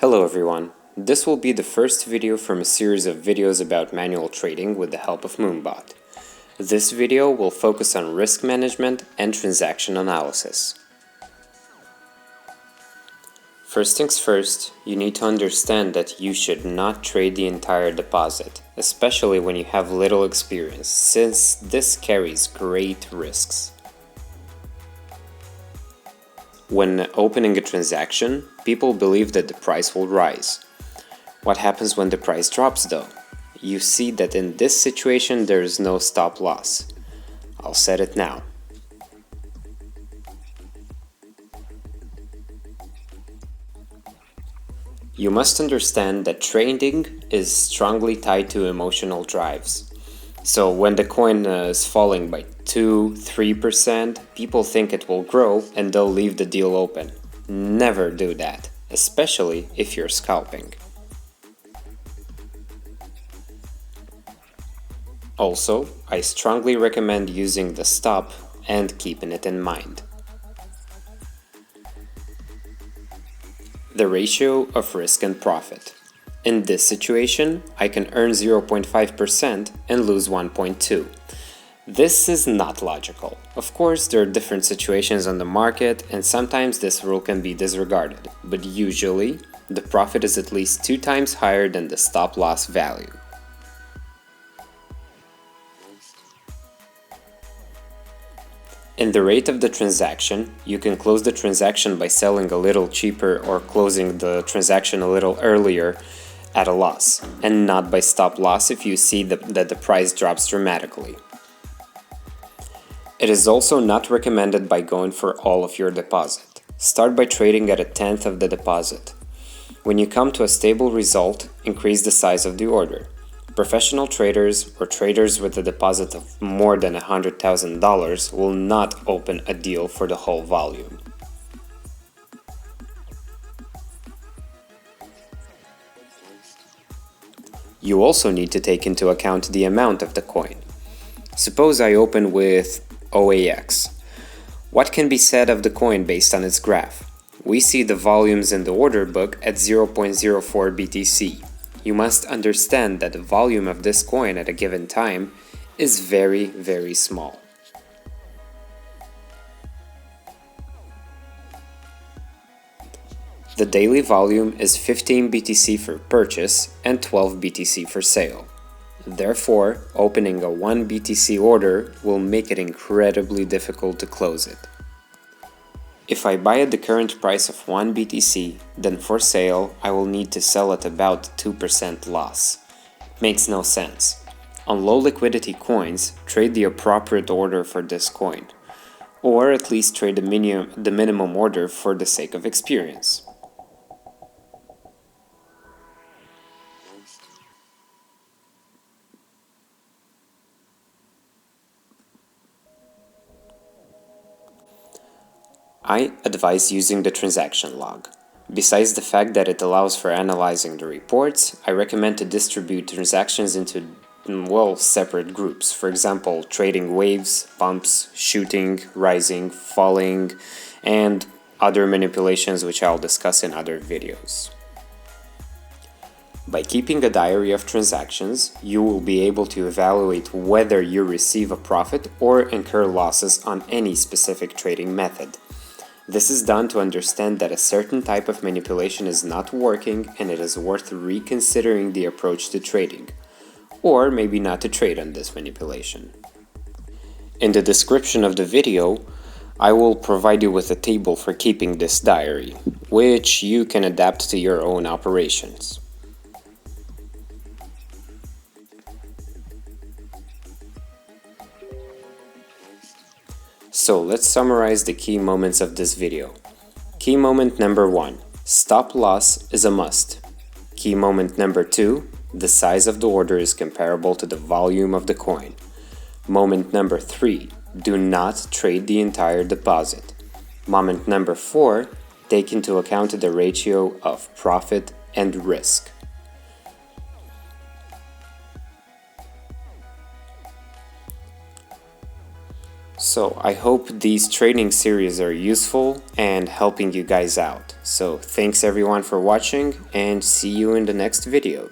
Hello everyone, this will be the first video from a series of videos about manual trading with the help of Moonbot. This video will focus on risk management and transaction analysis. First things first, you need to understand that you should not trade the entire deposit, especially when you have little experience, since this carries great risks. When opening a transaction, people believe that the price will rise. What happens when the price drops though? You see that in this situation there is no stop loss. I'll set it now. You must understand that trading is strongly tied to emotional drives. So when the coin is falling by 2–3%, people think it will grow and they'll leave the deal open. Never do that, especially if you're scalping. Also, I strongly recommend using the stop and keeping it in mind. The ratio of risk and profit. In this situation, I can earn 0.5% and lose 1.2%. This is not logical. Of course, there are different situations on the market and sometimes this rule can be disregarded, but usually, the profit is at least 2 times higher than the stop loss value. In the rate of the transaction, you can close the transaction by selling a little cheaper or closing the transaction a little earlier at a loss, and not by stop loss if you see that the price drops dramatically. It is also not recommended by going for all of your deposit. Start by trading at 1/10 of the deposit. When you come to a stable result, increase the size of the order. Professional traders or traders with a deposit of more than $100,000 will not open a deal for the whole volume. You also need to take into account the amount of the coin. Suppose I open with OAX. What can be said of the coin based on its graph? We see the volumes in the order book at 0.04 BTC. You must understand that the volume of this coin at a given time is very, very small. The daily volume is 15 BTC for purchase and 12 BTC for sale. Therefore, opening a 1 BTC order will make it incredibly difficult to close it. If I buy at the current price of 1 BTC, then for sale I will need to sell at about 2% loss. It makes no sense. On low liquidity coins, trade the appropriate order for this coin, or at least trade the minimum order for the sake of experience. I advise using the transaction log. Besides the fact that it allows for analyzing the reports, I recommend to distribute transactions into, separate groups. For example, trading waves, pumps, shooting, rising, falling, and other manipulations which I'll discuss in other videos. By keeping a diary of transactions, you will be able to evaluate whether you receive a profit or incur losses on any specific trading method. This is done to understand that a certain type of manipulation is not working and it is worth reconsidering the approach to trading, or maybe not to trade on this manipulation. In the description of the video, I will provide you with a table for keeping this diary, which you can adapt to your own operations. So let's summarize the key moments of this video. Key moment number 1. Stop loss is a must. Key moment number 2. The size of the order is comparable to the volume of the coin. Moment number 3. Do not trade the entire deposit. Moment number 4. Take into account the ratio of profit and risk. So I hope these trading series are useful and helping you guys out. So thanks everyone for watching and see you in the next video.